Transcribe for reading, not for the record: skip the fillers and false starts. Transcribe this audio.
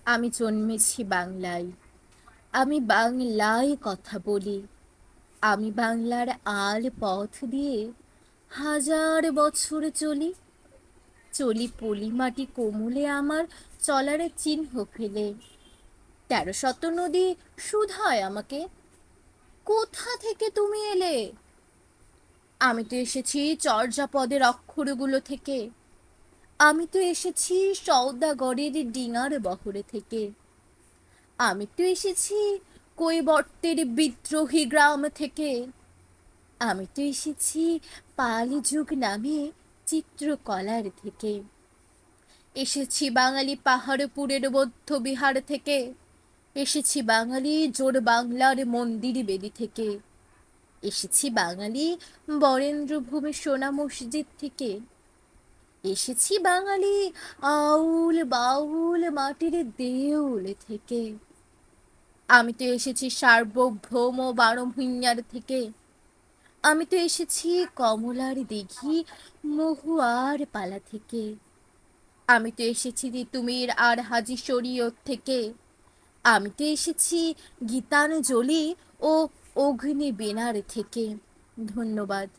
আমি জন্মেছি বাংলায়, আমি বাংলায় কথা বলি। আমি বাংলার আল পথ দিয়ে হাজার বছর চলি। চলি পলি মাটি কোমলে আমার চলার চিহ্ন ফেলে। ১৩শত নদী শুধায় আমাকে, কোথা থেকে তুমি এলে? আমি তো এসেছি চর্যাপদের অক্ষরগুলো থেকে। আমি তো এসেছি সওদাগরের ডিঙার বহরে থেকে। আমি তো এসেছি কৈবর্তের বিদ্রোহী গ্রাম থেকে। আমি তো এসেছি পালি যুগ নামে চিত্রকলার থেকে। এসেছি বাঙালি পাহাড়পুরের বৌদ্ধ বিহার থেকে। এসেছি বাঙালি জোর বাংলার মন্দির বেদি থেকে। এসেছি বাঙালি বরেন্দ্র ভূমি সোনা মসজিদ থেকে। এসেছি বাঙালি আউল বাউল মাটির দেউল থেকে। আমি তো এসেছি সার্বভৌম বারোভূঞার থেকে। আমি তো এসেছি কমলার দিঘি মহুয়ার পালা থেকে। আমি তো এসেছি তিতুমির আর হাজি শরীয়ত থেকে। আমি তো এসেছি গীতাঞ্জলি ও অগ্নি বেনার থেকে। ধন্যবাদ।